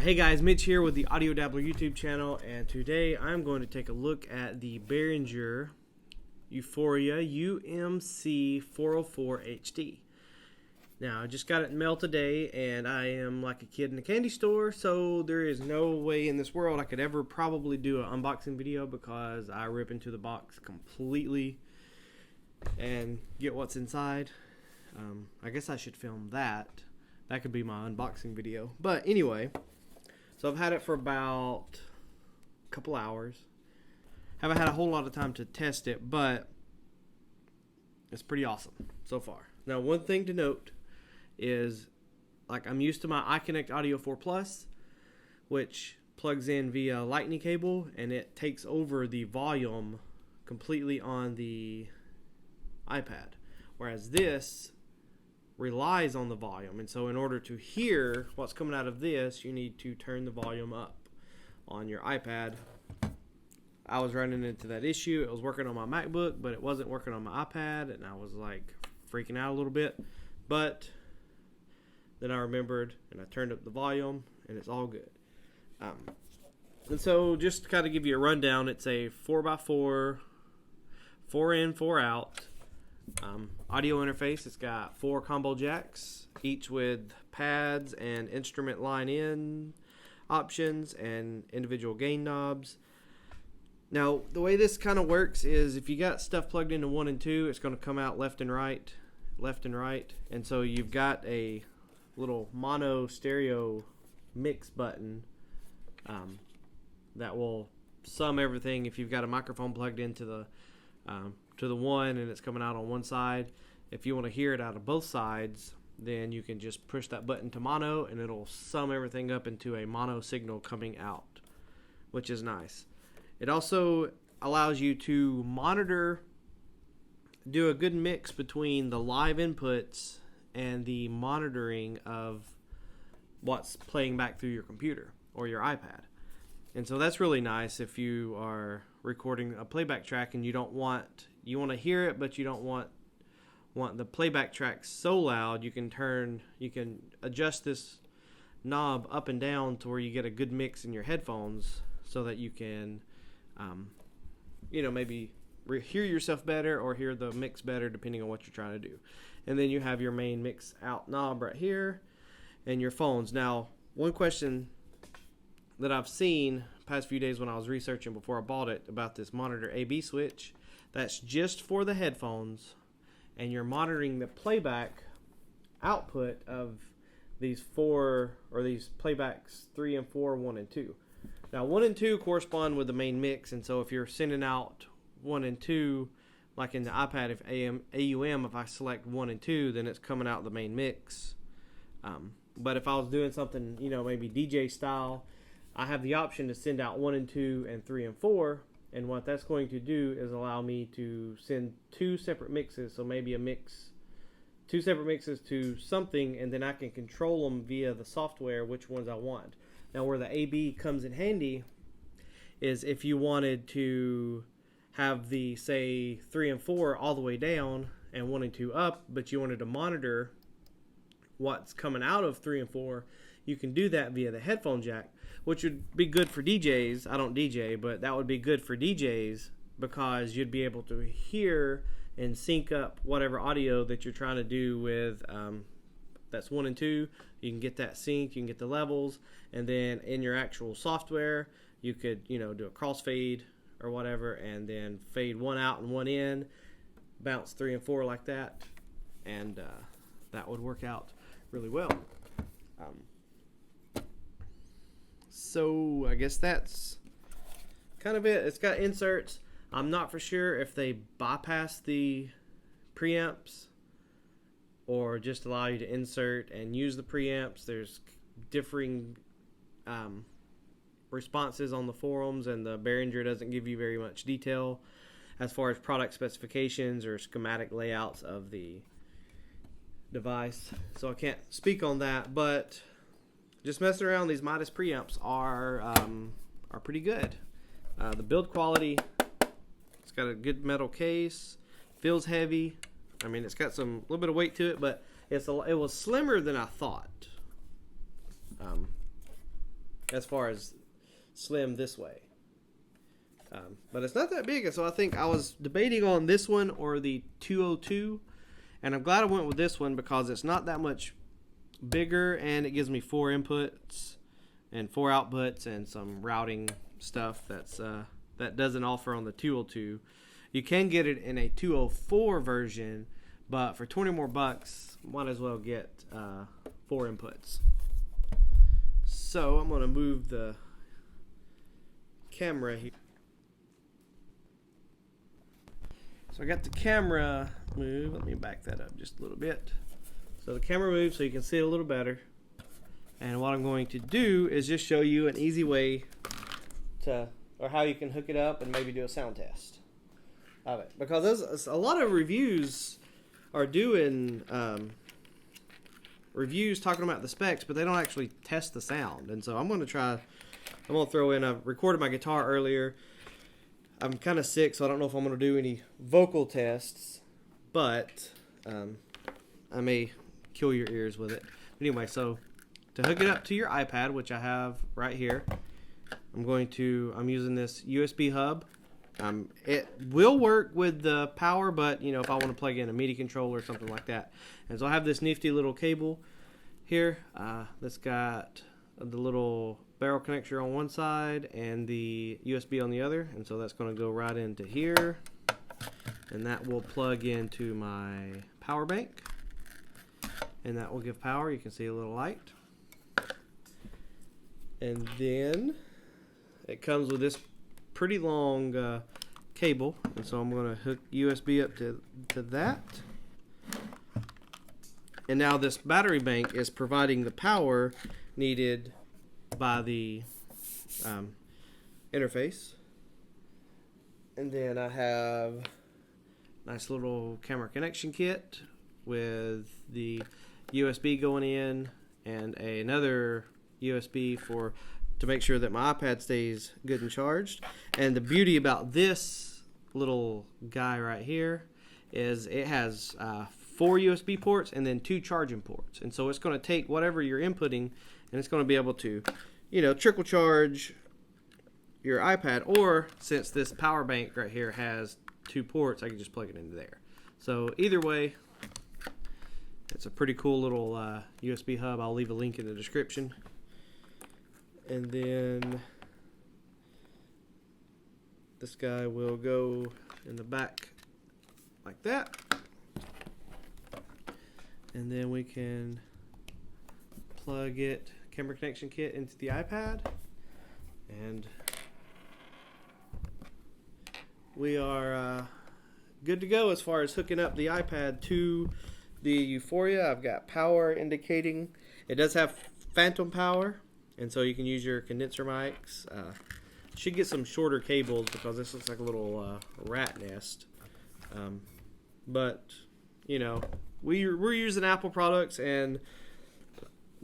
Hey guys, Mitch here with the TheAudioDabbler YouTube channel, and today I'm going to take a look at the Behringer UMC404HD. Now, I just got it in mail today, and I am like a kid in a candy store, so there is no way in this world I could ever probably do an unboxing video because I rip into the box completely and get what's inside. I guess I should film that. That could be my unboxing video. But anyway, so I've had it for about a couple hours. Haven't had a whole lot of time to test it, but it's pretty awesome so far. Now, one thing to note is, like, I'm used to my iConnect Audio 4 Plus, which plugs in via lightning cable, and it takes over the volume completely on the iPad. Whereas this relies on the volume, and so in order to hear what's coming out of this, you need to turn the volume up on your iPad. I was running into that issue. It was working on my MacBook, but it wasn't working on my iPad, and I was like freaking out a little bit. But then I remembered, and I turned up the volume, and it's all good. And so just to kind of give you a rundown, it's a 4x4, 4 in, 4 out audio interface. It's got 4 combo jacks, each with pads and instrument line in options and individual gain knobs. Now, the way this kind of works is if you got stuff plugged into 1 and 2, it's going to come out left and right, and so you've got a little mono stereo mix button that will sum everything. If you've got a microphone plugged into the 1 and it's coming out on one side, if you want to hear it out of both sides, then you can just push that button to mono and it'll sum everything up into a mono signal coming out, which is nice. It also allows you to do a good mix between the live inputs and the monitoring of what's playing back through your computer or your iPad. And so that's really nice if you are recording a playback track and you want to hear it, but you don't want the playback track so loud. You can adjust this knob up and down to where you get a good mix in your headphones, so that you can maybe hear yourself better or hear the mix better, depending on what you're trying to do. And then you have your main mix out knob right here and your phones. Now, one question that I've seen past few days when I was researching before I bought it about this monitor AB switch, that's just for the headphones, and you're monitoring the playback output of these playbacks 3 and 4, 1 and 2. Now, 1 and 2 correspond with the main mix, and so if you're sending out 1 and 2, like in the iPad, if AUM, if I select 1 and 2, then it's coming out the main mix. But if I was doing something, maybe DJ style, I have the option to send out 1 and 2 and 3 and 4, and what that's going to do is allow me to send 2 separate mixes, so maybe 2 separate mixes to something, and then I can control them via the software which ones I want. Now, where the AB comes in handy is if you wanted to have the, say, 3 and 4 all the way down and 1 and 2 up, but you wanted to monitor what's coming out of 3 and 4, you can do that via the headphone jack, which would be good for DJs. I don't DJ, but that would be good for DJs because you'd be able to hear and sync up whatever audio that you're trying to do with that's 1 and 2. You can get that sync, you can get the levels, and then in your actual software, you could do a crossfade or whatever, and then fade 1 out and 1 in, bounce 3 and 4 like that, and that would work out really well. So I guess that's kind of it. It's got inserts. I'm not for sure if they bypass the preamps or just allow you to insert and use the preamps. There's differing responses on the forums, and the Behringer doesn't give you very much detail as far as product specifications or schematic layouts of the device. So I can't speak on that, but just messing around, these Midas preamps are pretty good. The build quality, it's got a good metal case, feels heavy. I mean, it's got a little bit of weight to it, but it was slimmer than I thought. as far as slim this way. But it's not that big, and so I think I was debating on this one or the 202, and I'm glad I went with this one because it's not that much bigger, and it gives me 4 inputs and 4 outputs and some routing stuff that doesn't offer on the 202. You can get it in a 204 version, but for 20 more bucks, might as well get 4 inputs. So I'm going to move the camera here. So I got the camera moved. Let me back that up just a little bit. So the camera moved so you can see it a little better. And what I'm going to do is just show you an easy way to, or how you can hook it up and maybe do a sound test of it. Because a lot of reviews are doing reviews talking about the specs, but they don't actually test the sound. And so I'm going to throw in, I recorded my guitar earlier. I'm kind of sick, so I don't know if I'm going to do any vocal tests, but I may kill your ears with it. Anyway, so to hook it up to your iPad, which I have right here, I'm using this USB hub. It will work with the power, but you know, if I want to plug in a MIDI controller or something like that. And so I have this nifty little cable here that's got the little barrel connector on one side and the USB on the other, and so that's going to go right into here, and that will plug into my power bank, and that will give power. You can see a little light, and then it comes with this pretty long cable, and so I'm going to hook USB up to that. And now this battery bank is providing the power needed by the interface. And then I have a nice little camera connection kit with the USB going in and another USB to make sure that my iPad stays good and charged. And the beauty about this little guy right here is it has 4 USB ports and then 2 charging ports. And so it's going to take whatever you're inputting, and it's going to be able to, you know, trickle charge your iPad, or since this power bank right here has 2 ports, I can just plug it into there. So either way, it's a pretty cool little USB hub. I'll leave a link in the description. And then this guy will go in the back like that. And then we can plug it, camera connection kit, into the iPad, and we are good to go as far as hooking up the iPad to the Euphoria. I've got power indicating. It does have phantom power, and so you can use your condenser mics. Should get some shorter cables because this looks like a little rat nest. But you know, we're using Apple products, and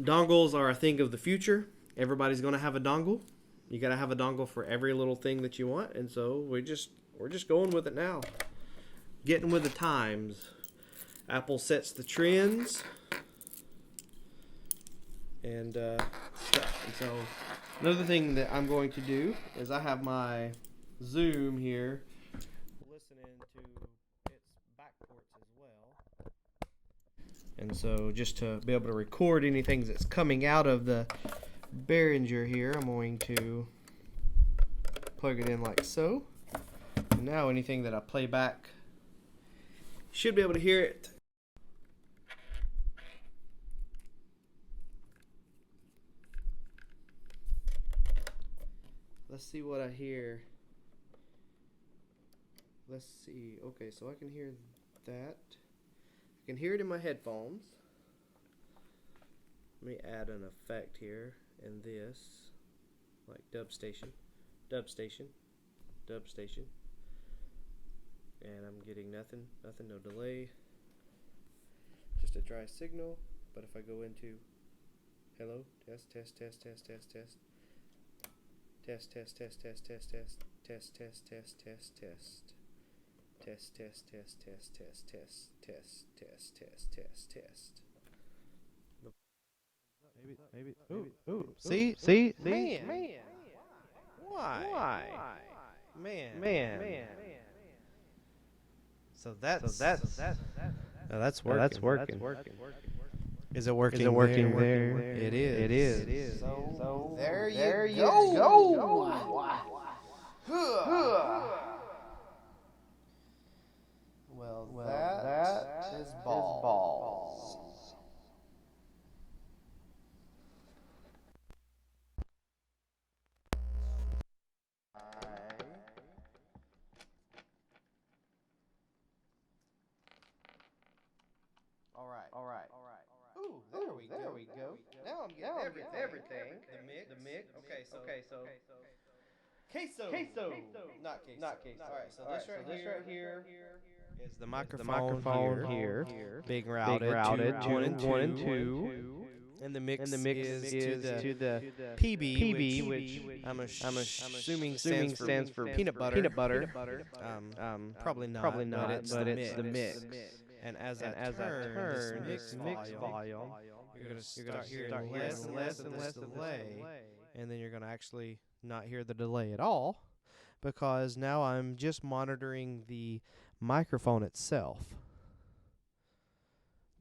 dongles are a thing of the future. Everybody's going to have a dongle. You got to have a dongle for every little thing that you want, and so we're just going with it now, getting with the times. Apple sets the trends, and so another thing that I'm going to do is I have my Zoom here listening to its back ports as well. And so just to be able to record anything that's coming out of the Behringer here, I'm going to plug it in like so. And now anything that I play back, should be able to hear it. Let's see what I hear. Let's see. Okay, so I can hear that. I can hear it in my headphones. Let me add an effect here in this, like dub station, dub station, dub station. And I'm getting nothing, no delay. Just a dry signal. But if I go into hello, test, test, test, test, test, test. Test, test, test, test, test, test, test, test, test, test, test. Test, test, test, test, test, test, test, test, test, test, test. Maybe. Ooh. See? Man. Why? Man. So that's working. Is it working there? It is. So there you go. Well, that is balls. All right. Ooh, there we go. Now I'm getting everything. The mix. Okay, so. Queso. Not queso. All right, so this right here is the microphone here. Being routed to 1 and 2. And the mix is to the PB, which I'm assuming stands for peanut butter. Probably not, but it's the mix. And as I turn this mix volume, you're going to start hearing less and less delay. And then you're going to actually not hear the delay at all, because now I'm just monitoring the microphone itself.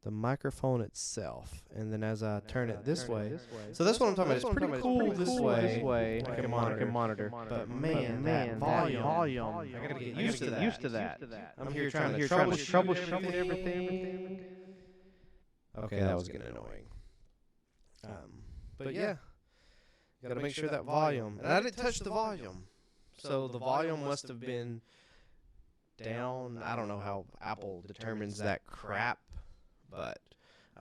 And then as I turn it this way, so that's what I'm talking about. It's pretty cool this way. I can monitor. But man, that volume, I gotta get used to that. I'm here trying to troubleshoot everything. Okay, that was getting annoying. But yeah, gotta make sure that volume. And I didn't touch the volume, so the volume must have been down. I don't know how Apple determines that crap. But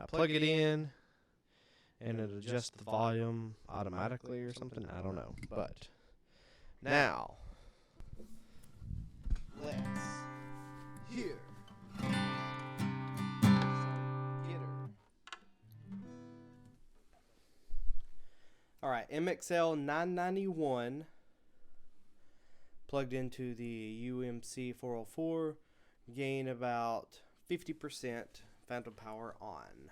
I plug it in, and it adjusts the volume automatically or something. I don't know. But now, let's hear some hitter. All right, MXL 991 plugged into the UMC404, gain about 50%. Phantom power on.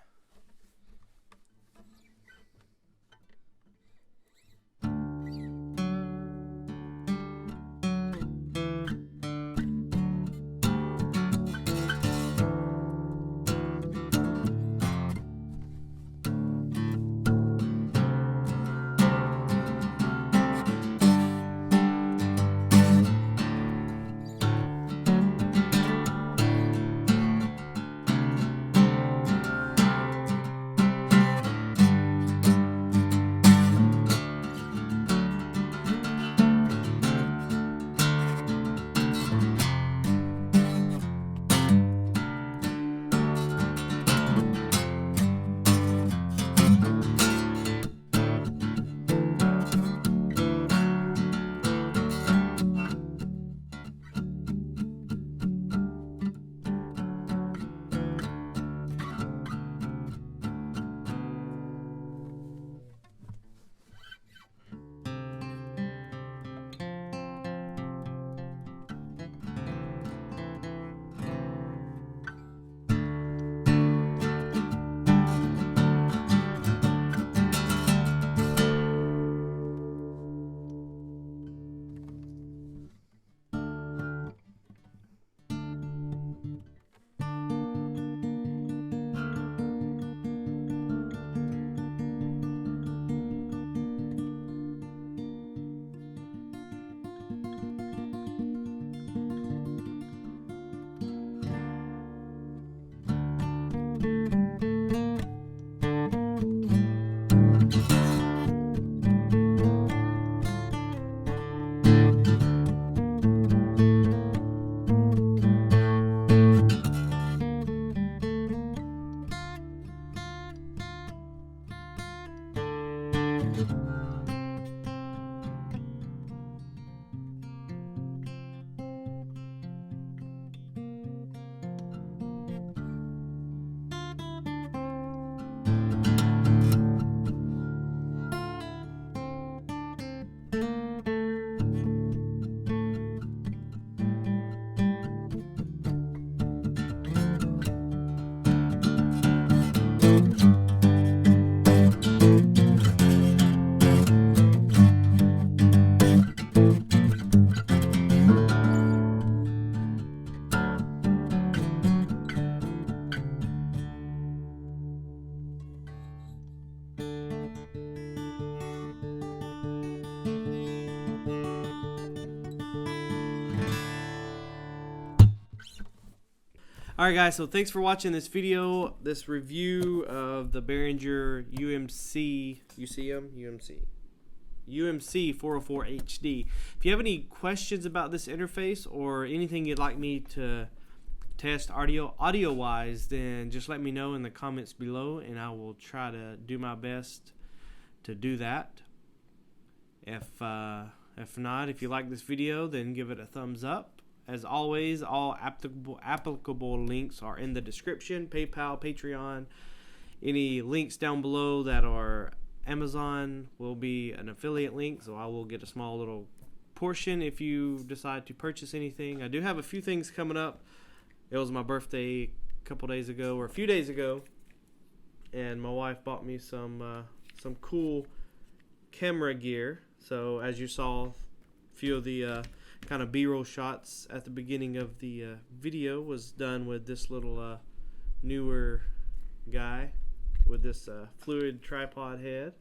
Alright guys, so thanks for watching this video, this review of the Behringer UMC404HD. If you have any questions about this interface or anything you'd like me to test audio wise, then just let me know in the comments below and I will try to do my best to do that. If not, if you like this video, then give it a thumbs up. As always, all applicable links are in the description. PayPal, Patreon, any links down below that are Amazon will be an affiliate link, so I will get a small little portion if you decide to purchase anything. I do have a few things coming up. It was my birthday a couple days ago, or a few days ago, and my wife bought me some cool camera gear. So as you saw, a few of the kind of B-roll shots at the beginning of the video was done with this little newer guy with this fluid tripod head,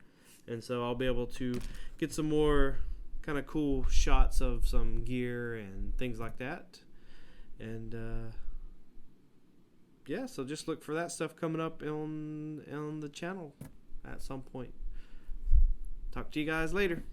and so I'll be able to get some more kind of cool shots of some gear and things like that. And yeah, so just look for that stuff coming up on the channel at some point. Talk to you guys later.